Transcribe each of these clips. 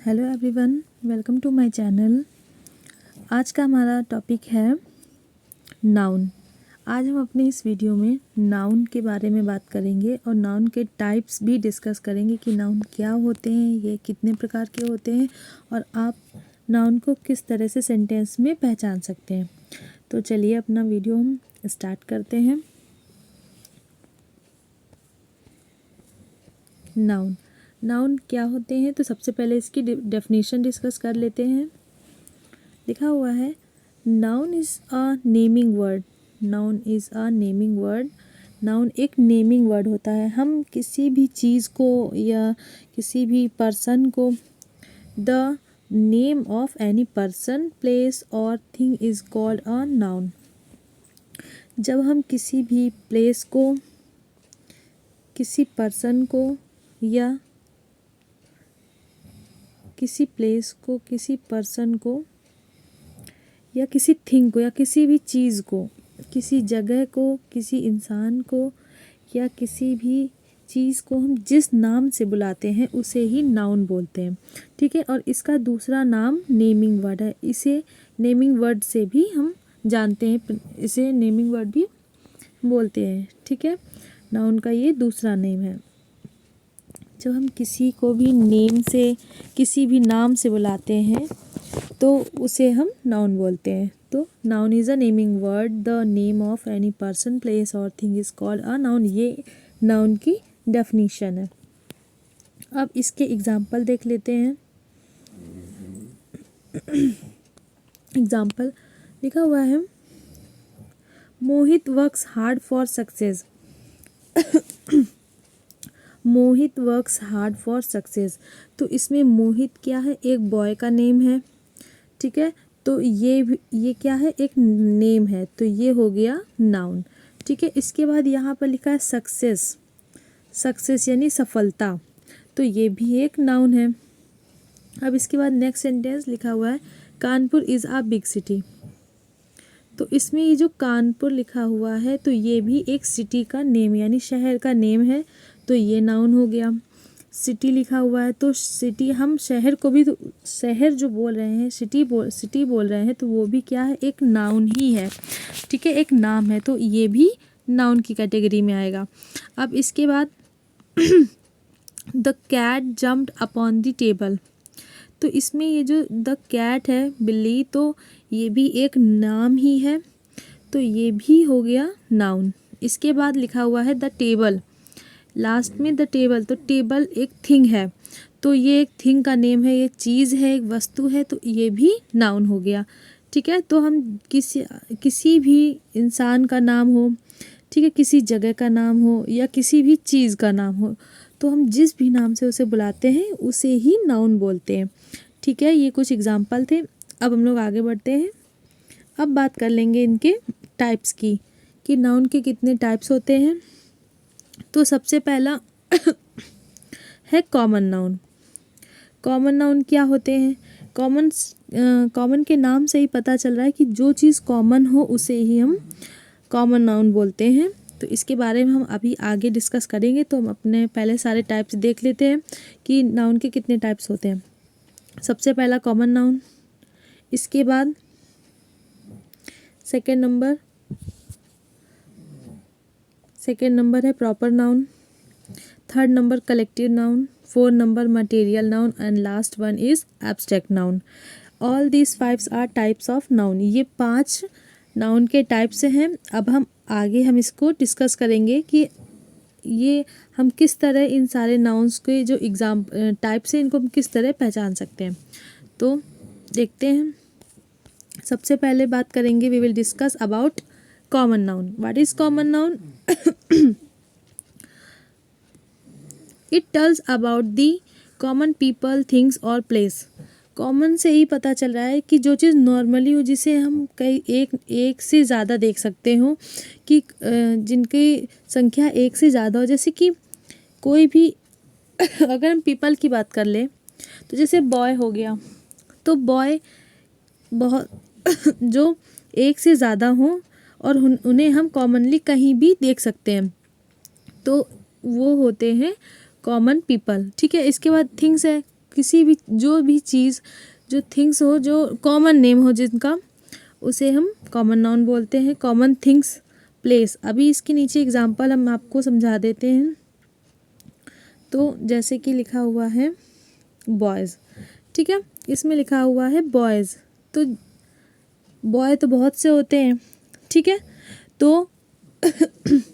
Hello everyone, welcome to my channel. आज का हमारा टॉपिक है नाउन। आज हम अपने इस वीडियो में नाउन के बारे में बात करेंगे और नाउन के टाइप्स भी डिस्कस करेंगे कि नाउन क्या होते हैं, ये कितने प्रकार के होते हैं और आप नाउन को किस तरह से सेंटेंस में पहचान सकते हैं। तो चलिए अपना वीडियो हम स्टार्ट करते हैं। नाउन नाउन क्या होते हैं, तो सबसे पहले इसकी डेफिनेशन डिस्कस कर लेते हैं। लिखा हुआ है noun is a naming word. Noun is a naming word. Noun एक नेमिंग वर्ड होता है। हम किसी भी चीज़ को या किसी भी पर्सन को the name of any person, place और thing is called a noun. जब हम किसी भी प्लेस को, किसी पर्सन को या किसी प्लेस को, किसी पर्सन को या किसी थिंग को या किसी भी चीज़ को, किसी जगह को, किसी इंसान को या किसी भी चीज़ को हम जिस नाम से बुलाते हैं उसे ही नाउन बोलते हैं। ठीक है। और इसका दूसरा नाम नेमिंग वर्ड है। इसे नेमिंग वर्ड से भी हम जानते हैं, इसे नेमिंग वर्ड भी बोलते हैं। ठीक है। नाउन का ये दूसरा नेम है। जब हम किसी को भी नेम से, किसी भी नाम से बुलाते हैं तो उसे हम नाउन बोलते हैं। तो noun is a naming word. The name of any person, place और thing is called a noun. ये नाउन की डेफिनीशन है। अब इसके एग्जाम्पल देख लेते हैं। एग्जाम्पल लिखा हुआ है Mohit works hard for success. Mohit works hard for success. तो इसमें मोहित क्या है, एक बॉय का नेम है। ठीक है। तो ये क्या है, एक नेम है, तो ये हो गया नाउन। ठीक है। इसके बाद यहाँ पर लिखा है सक्सेस। सक्सेस यानी सफलता, तो ये भी एक नाउन है। अब इसके बाद नेक्स्ट सेंटेंस लिखा हुआ है Kanpur is a big city. तो इसमें ये जो कानपुर लिखा हुआ है तो ये भी एक सिटी का नेम यानी शहर का नेम है, तो ये नाउन हो गया। सिटी लिखा हुआ है तो सिटी, हम शहर को भी तो शहर जो बोल रहे हैं, सिटी बोल रहे हैं, तो वो भी क्या है, एक नाउन ही है। ठीक है, एक नाम है, तो ये भी नाउन की कैटेगरी में आएगा। अब इसके बाद the cat jumped upon the table. तो इसमें ये जो द कैट है, बिल्ली, तो ये भी एक नाम ही है, तो ये भी हो गया नाउन। इसके बाद लिखा हुआ है द टेबल, लास्ट में द टेबल, तो टेबल एक थिंग है, तो ये एक थिंग का नेम है, ये चीज़ है, एक वस्तु है, तो ये भी नाउन हो गया। ठीक है। तो हम किसी भी इंसान का नाम हो, ठीक है, किसी जगह का नाम हो या किसी भी चीज़ का नाम हो, तो हम जिस भी नाम से उसे बुलाते हैं उसे ही नाउन बोलते हैं। ठीक है। ये कुछ एग्जाम्पल थे। अब हम लोग आगे बढ़ते हैं। अब बात कर लेंगे इनके टाइप्स की, कि नाउन के कितने टाइप्स होते हैं। तो सबसे पहला है कॉमन नाउन। कॉमन नाउन क्या होते हैं? कॉमन के नाम से ही पता चल रहा है कि जो चीज़ कॉमन हो उसे ही हम कॉमन नाउन बोलते हैं। तो इसके बारे में हम अभी आगे डिस्कस करेंगे। तो हम अपने पहले सारे टाइप्स देख लेते हैं कि नाउन के कितने टाइप्स होते हैं। सबसे पहला कॉमन नाउन, इसके बाद सेकंड नंबर है proper noun, third number collective noun, fourth number material noun and last one is abstract noun. All these 5 are types of noun. ये 5 नाउन के टाइप्स हैं। अब हम आगे इसको डिस्कस करेंगे कि ये हम किस तरह इन सारे नाउन्स के जो टाइप्स हैं इनको हम किस तरह पहचान सकते हैं। तो देखते हैं। सबसे पहले बात करेंगे, we will discuss about common noun. What is common noun? It tells about the common people, things और प्लेस। कॉमन से ही पता चल रहा है कि जो चीज़ नॉर्मली हो, जिसे हम कई एक से ज़्यादा देख सकते हो, कि जिनकी संख्या एक से ज़्यादा हो। जैसे कि कोई भी अगर हम पीपल की बात कर ले, तो जैसे बॉय हो गया, तो बॉय बहुत जो एक से ज़्यादा हों और उन्हें हम कॉमनली कहीं भी देख सकते हैं, तो वो होते हैं कॉमन पीपल। ठीक है। इसके बाद थिंग्स है, किसी भी जो भी चीज़ जो थिंग्स हो जो कॉमन नेम हो जिनका, उसे हम कॉमन नाउन बोलते हैं। Common things, place. अभी इसके नीचे एग्जांपल हम आपको समझा देते हैं। तो जैसे कि लिखा हुआ है बॉयज़, ठीक है, इसमें लिखा हुआ है बॉयज़, तो बॉय तो बहुत से होते हैं, ठीक है, तो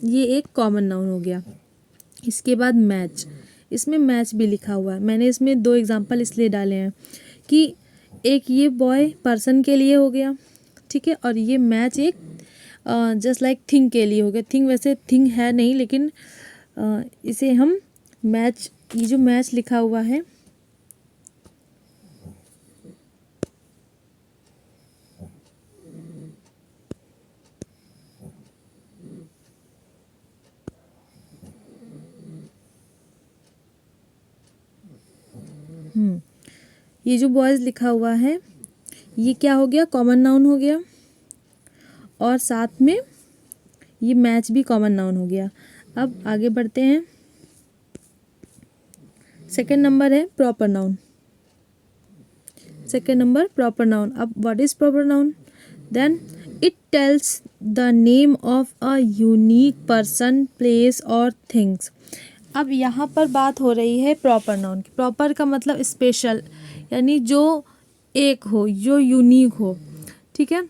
ये एक कॉमन नाउन हो गया। इसके बाद मैच, इसमें मैच भी लिखा हुआ है। मैंने इसमें 2 एग्जांपल इसलिए डाले हैं कि एक ये बॉय पर्सन के लिए हो गया, ठीक है, और ये मैच एक जस्ट लाइक थिंग के लिए हो गया। थिंग वैसे थिंग है नहीं, लेकिन इसे हम मैच, ये जो मैच लिखा हुआ है ये जो बॉयज़ लिखा हुआ है ये क्या हो गया, कॉमन नाउन हो गया, और साथ में ये मैच भी कॉमन नाउन हो गया। अब आगे बढ़ते हैं। सेकंड नंबर है proper noun. Second number proper noun. अब what is proper noun? Then it tells the name of a unique person, place और थिंग्स। अब यहाँ पर बात हो रही है प्रॉपर नाउन की। प्रॉपर का मतलब स्पेशल, यानी जो एक हो, जो यूनिक हो, ठीक है।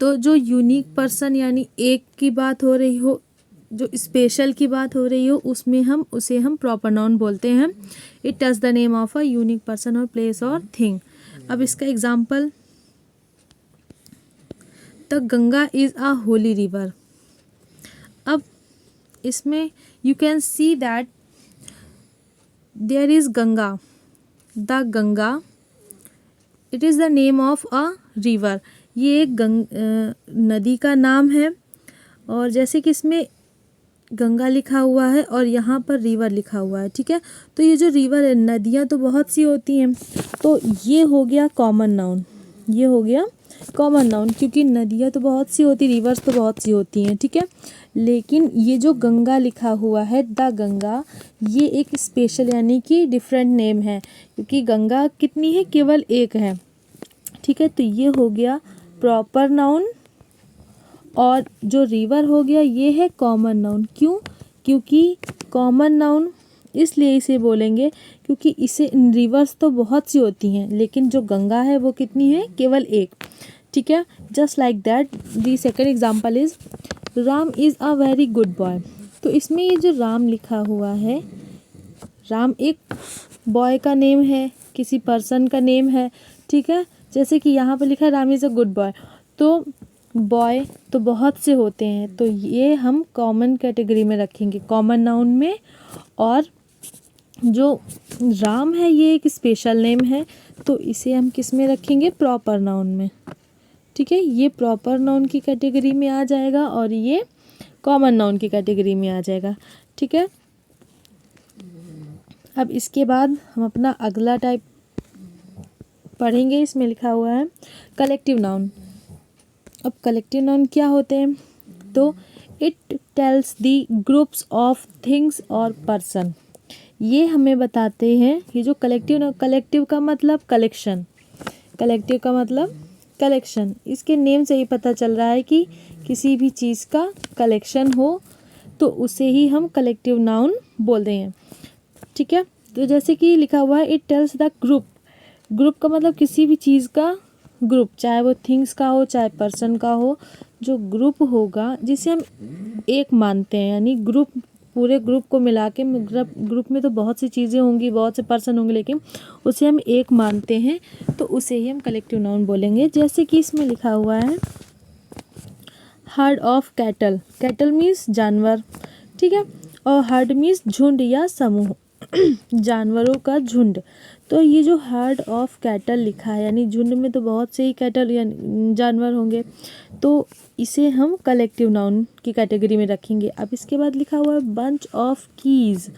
तो जो यूनिक पर्सन यानी एक की बात हो रही हो, जो स्पेशल की बात हो रही हो, उसमें हम उसे हम प्रॉपर नाउन बोलते हैं। It tells the name of a unique person और प्लेस और थिंग। अब इसका example, the Ganga is a holy river. अब इसमें you can see that there is Ganga, the Ganga, it is the name of a river. ये एक नदी का नाम है, और जैसे कि इसमें गंगा लिखा हुआ है और यहाँ पर रिवर लिखा हुआ है, ठीक है। तो ये जो रिवर है, नदियाँ तो बहुत सी होती हैं, तो ये हो गया कॉमन नाउन, ये हो गया कॉमन नाउन, क्योंकि नदियाँ तो बहुत सी होती, रिवर्स तो बहुत सी होती हैं, ठीक है। लेकिन ये जो गंगा लिखा हुआ है, द गंगा, ये एक स्पेशल यानी कि डिफरेंट नेम है, क्योंकि गंगा कितनी है, केवल एक है, ठीक है। तो ये हो गया प्रॉपर नाउन, और जो रिवर हो गया ये है कॉमन नाउन। क्यों? क्योंकि कॉमन नाउन इसलिए इसे बोलेंगे क्योंकि इसे रिवर्स तो बहुत सी होती हैं, लेकिन जो गंगा है वो कितनी है, केवल एक, ठीक है। Just like that the second example is Ram is a very good boy. तो इसमें ये जो राम लिखा हुआ है, राम एक बॉय का नेम है, किसी पर्सन का नेम है, ठीक है। जैसे कि यहाँ पर लिखा है Ram is a good boy, तो बॉय तो बहुत से होते हैं, तो ये हम कॉमन कैटेगरी में रखेंगे, कॉमन नाउन में। और जो राम है ये एक स्पेशल नेम है, तो इसे हम किस में रखेंगे, प्रॉपर नाउन में, ठीक है। ये प्रॉपर नाउन की कैटेगरी में आ जाएगा और ये कॉमन नाउन की कैटेगरी में आ जाएगा, ठीक है। अब इसके बाद हम अपना अगला टाइप पढ़ेंगे। इसमें लिखा हुआ है कलेक्टिव नाउन। अब कलेक्टिव नाउन क्या होते हैं? तो it tells the groups of things और पर्सन। ये हमें बताते हैं, ये जो कलेक्टिव का मतलब कलेक्शन, कलेक्टिव का मतलब कलेक्शन। इसके नेम से ही पता चल रहा है कि किसी भी चीज़ का कलेक्शन हो तो उसे ही हम कलेक्टिव नाउन बोलते हैं, ठीक है। तो जैसे कि लिखा हुआ है it tells the group. Group का मतलब किसी भी चीज़ का ग्रुप, चाहे वो थिंग्स का हो चाहे पर्सन का हो, जो ग्रुप होगा जिसे हम एक मानते हैं, यानी ग्रुप, पूरे ग्रुप को मिला के, ग्रुप में तो बहुत सी चीज़ें होंगी, बहुत से पर्सन होंगे, लेकिन उसे हम एक मानते हैं, तो उसे ही हम कलेक्टिव नाउन बोलेंगे। जैसे कि इसमें लिखा हुआ है heard of cattle. Cattle means जानवर, ठीक है, और हर्ड मीन्स झुंड या समूह, जानवरों का झुंड। तो ये जो हर्ड ऑफ कैटल लिखा है, यानी झुंड में तो बहुत से ही कैटल यानी जानवर होंगे, तो इसे हम कलेक्टिव नाउन की कैटेगरी में रखेंगे। अब इसके बाद लिखा हुआ है बंच ऑफ कीज़,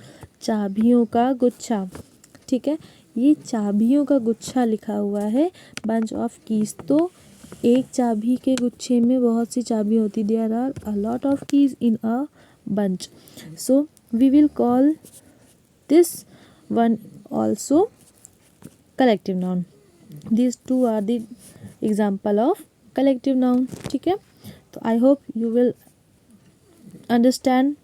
चाबियों का गुच्छा, ठीक है। ये चाबियों का गुच्छा लिखा हुआ है, बंच ऑफ कीज़। तो एक चाबी के गुच्छे में बहुत सी चाबी होती, there are a lot of keys in a bunch, so we will call this one also collective noun. These two are the example of collective noun. ठीक है, तो I hope you will understand.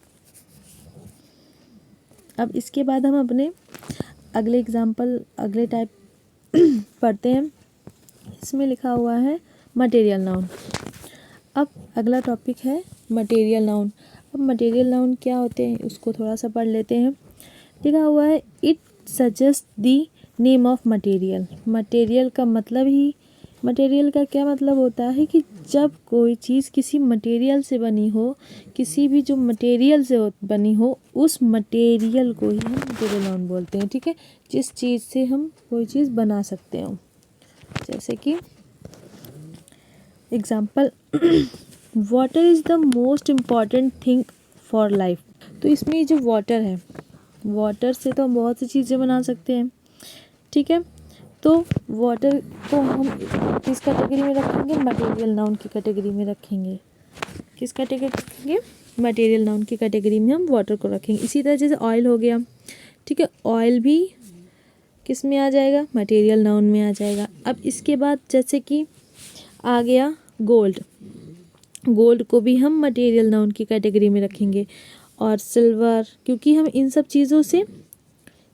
अब इसके बाद हम अपने अगले example, अगले टाइप पढ़ते हैं. इसमें लिखा हुआ है मटेरियल नाउन. अब अगला टॉपिक है मटेरियल नाउन. अब मटेरियल नाउन क्या होते हैं उसको थोड़ा सा पढ़ लेते हैं. लिखा हुआ है it suggest the name of material. Material का मतलब ही, मटेरियल का क्या मतलब होता है कि जब कोई चीज़ किसी मटेरियल से बनी हो, किसी भी जो मटेरियल से बनी हो, उस मटेरियल को ही हम मटेरियल नाउन बोलते हैं. ठीक है, जिस चीज़ से हम कोई चीज़ बना सकते हो. जैसे कि example, water is the most important thing for life. तो इसमें जो वाटर है, वाटर से तो हम बहुत सी चीज़ें बना सकते हैं. ठीक है, तो वाटर को हम किस कैटेगरी में रखेंगे? मटेरियल नाउन की कैटेगरी में रखेंगे. किस कैटेगरी रखेंगे? मटेरियल नाउन की कैटेगरी में हम वाटर को रखेंगे. इसी तरह जैसे ऑयल हो गया. ठीक है, ऑयल भी किस में आ जाएगा? मटेरियल नाउन में आ जाएगा. अब इसके बाद जैसे कि आ गया गोल्ड. गोल्ड को भी हम मटेरियल नाउन की कैटेगरी में रखेंगे. और सिल्वर, क्योंकि हम इन सब चीज़ों से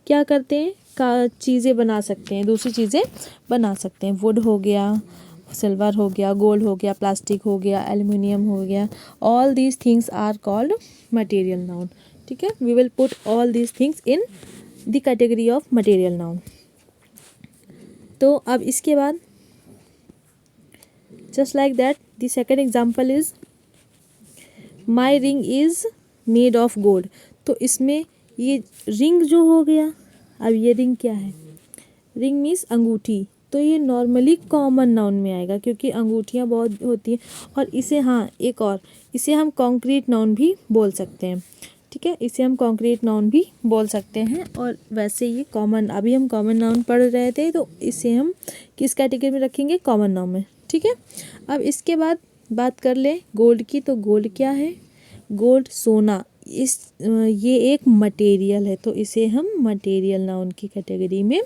क्या करते हैं? का चीज़ें बना सकते हैं, दूसरी चीज़ें बना सकते हैं. वुड हो गया, सिल्वर हो गया, गोल्ड हो गया, प्लास्टिक हो गया, एल्युमिनियम हो गया. All these things are called material noun. ठीक है, we will put all these things in the category of material noun. तो अब इसके बाद just like that the second example is my ring is made of gold. तो इसमें ये ring जो हो गया, अब ये रिंग क्या है? रिंग मीन्स अंगूठी. तो ये नॉर्मली कॉमन नाउन में आएगा क्योंकि अंगूठियाँ बहुत होती हैं. और इसे, हाँ एक और, इसे हम कॉन्क्रीट नाउन भी बोल सकते हैं. ठीक है, इसे हम कॉन्क्रीट नाउन भी बोल सकते हैं. और वैसे ये कॉमन, अभी हम कॉमन नाउन पढ़ रहे थे, तो इसे हम किस कैटेगरी में रखेंगे? कॉमन नाउन में. ठीक है, अब इसके बाद बात कर ले गोल्ड की. तो गोल्ड क्या है? गोल्ड सोना. ये एक मटेरियल है, तो इसे हम मटेरियल नाउन की कैटेगरी में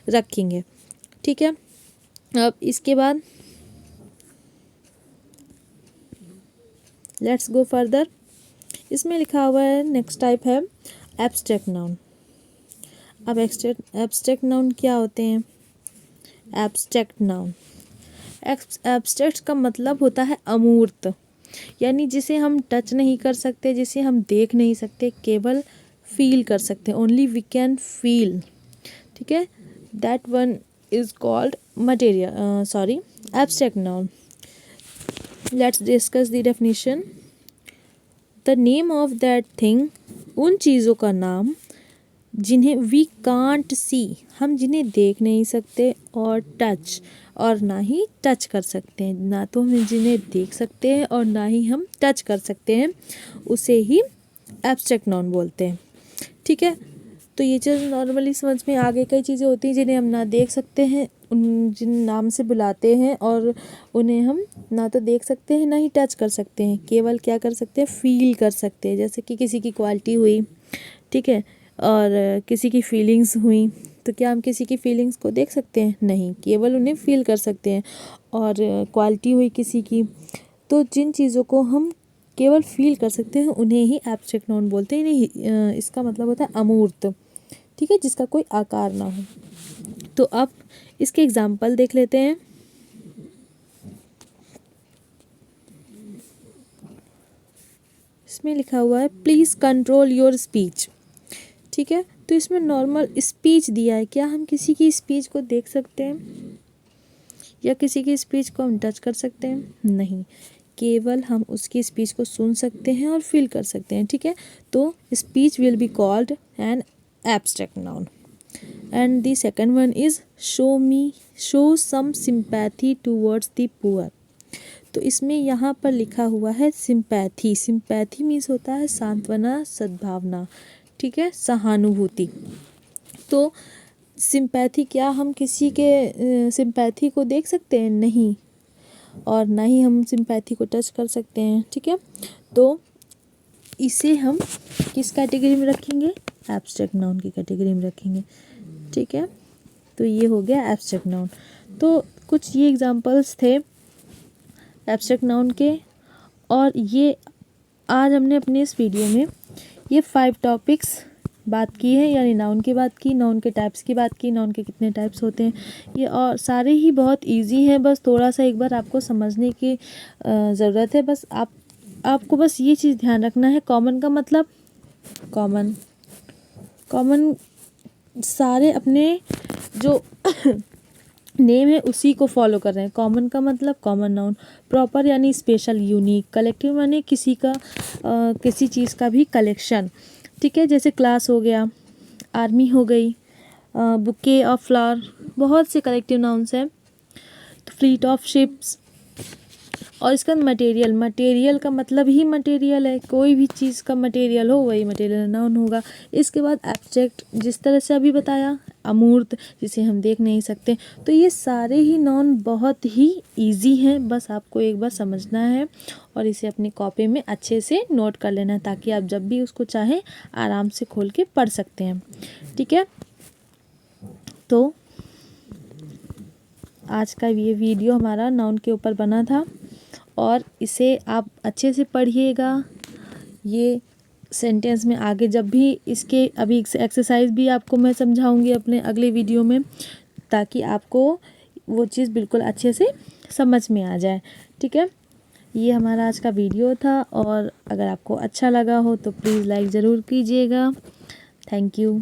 रखेंगे. ठीक है, अब इसके बाद लेट्स गो फर्दर. इसमें लिखा हुआ है नेक्स्ट टाइप है एब्स्ट्रैक्ट नाउन. अब एब्स्ट्रैक्ट नाउन क्या होते हैं? एब्स्ट्रैक्ट नाउन, एब्स्ट्रैक्ट का मतलब होता है अमूर्त, यानी जिसे हम टच नहीं कर सकते, जिसे हम देख नहीं सकते, केवल फील कर सकते हैं. Only we can feel. ठीक है, that one is called material abstract noun. Let's discuss the definition. The name of that thing, उन चीज़ों का नाम जिन्हें वी कांट सी, हम जिन्हें देख नहीं सकते, और टच, और ना ही टच कर सकते हैं. ना तो हम जिन्हें देख सकते हैं और ना ही हम टच कर सकते हैं, उसे ही एब्स्ट्रैक्ट नाउन बोलते हैं. ठीक है, तो ये चीज़ नॉर्मली समझ में आगे कई चीज़ें होती हैं जिन्हें हम ना देख सकते हैं, उन जिन नाम से बुलाते हैं, और उन्हें हम ना तो देख सकते हैं ना ही टच कर सकते हैं, केवल क्या कर सकते हैं? फील कर सकते हैं. जैसे कि किसी की क्वालिटी हुई, ठीक है, और किसी की फीलिंग्स हुई, तो क्या हम किसी की फीलिंग्स को देख सकते हैं? नहीं, केवल उन्हें फील कर सकते हैं. और क्वालिटी हुई किसी की, तो जिन चीज़ों को हम केवल फील कर सकते हैं उन्हें ही एब्स्ट्रैक्ट नाउन बोलते हैं. इन्हें इसका मतलब होता है अमूर्त. ठीक है, जिसका कोई आकार ना हो. तो अब इसके एग्जाम्पल देख लेते हैं. इसमें लिखा हुआ है प्लीज़ कंट्रोल योर स्पीच. ठीक है, तो इसमें नॉर्मल स्पीच दिया है. क्या हम किसी की स्पीच को देख सकते हैं या किसी की स्पीच को हम टच कर सकते हैं? नहीं, केवल हम उसकी स्पीच को सुन सकते हैं और फील कर सकते हैं. ठीक है, तो speech will be called an abstract noun. And the second one is show some sympathy towards the poor. तो इसमें यहाँ पर लिखा हुआ है सिंपैथी. सिंपैथी मीन्स होता है सांत्वना, सद्भावना. ठीक है, सहानुभूति. तो सिंपैथी, क्या हम किसी के सिंपैथी को देख सकते हैं? नहीं, और ना ही हम सिंपैथी को टच कर सकते हैं. ठीक है, तो इसे हम किस कैटेगरी में रखेंगे? एब्स्ट्रैक्ट नाउन की कैटेगरी में रखेंगे. ठीक है, तो ये हो गया एब्स्ट्रैक्ट नाउन। तो कुछ ये एग्जांपल्स थे एब्स्ट्रैक्ट नाउन के, और ये आज हमने अपने इस वीडियो में ये 5 टॉपिक्स बात की है, यानी नाउन की बात की, नाउन के टाइप्स की बात की, नाउन के कितने टाइप्स होते हैं ये, और सारे ही बहुत इजी हैं। बस थोड़ा सा एक बार आपको समझने की ज़रूरत है। बस आपको बस ये चीज़ ध्यान रखना है, कॉमन का मतलब कॉमन, कॉमन सारे अपने जो नेम है उसी को फॉलो कर रहे हैं। कॉमन का मतलब कॉमन नाउन, प्रॉपर यानी स्पेशल यूनिक, कलेक्टिव यानी किसी का किसी चीज़ का भी कलेक्शन, ठीक है। जैसे क्लास हो गया, आर्मी हो गई, बुके ऑफ फ्लावर, बहुत से कलेक्टिव नाउन्स हैं। तो फ्लीट ऑफ शिप्स, और इसका मटेरियल, मटेरियल का मतलब ही मटेरियल है, कोई भी चीज़ का मटेरियल हो वही मटेरियल नाउन होगा। इसके बाद एब्स्ट्रैक्ट, जिस तरह से अभी बताया, अमूर्त जिसे हम देख नहीं सकते। तो ये सारे ही नाउन बहुत ही इजी हैं, बस आपको एक बार समझना है और इसे अपनी कॉपी में अच्छे से नोट कर लेना है, ताकि आप जब भी उसको चाहें आराम से खोल के पढ़ सकते हैं, ठीक है। तो आज का ये वीडियो हमारा नाउन के ऊपर बना था, और इसे आप अच्छे से पढ़िएगा। ये सेंटेंस में आगे जब भी इसके अभी एक्सरसाइज भी आपको मैं समझाऊंगी अपने अगले वीडियो में, ताकि आपको वो चीज़ बिल्कुल अच्छे से समझ में आ जाए, ठीक है। ये हमारा आज का वीडियो था, और अगर आपको अच्छा लगा हो तो प्लीज़ लाइक ज़रूर कीजिएगा। Thank you.